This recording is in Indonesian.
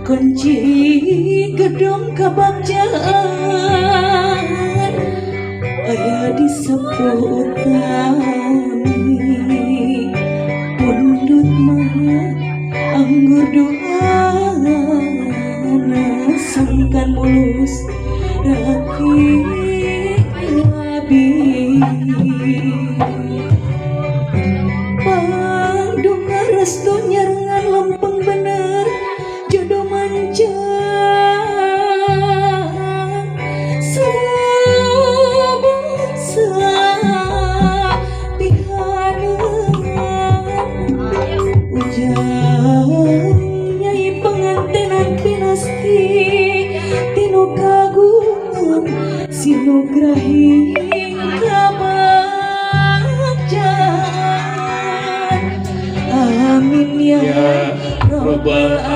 kunci gedung kabagjan aya disebutan pundut mah anggur doa sangkan mulus rakit labi pandunga restu nyarengan lempeng bener jodoh manja Nyai pengantenan pinasti tino kagungan sinugrahi kabagjan amin ya robbal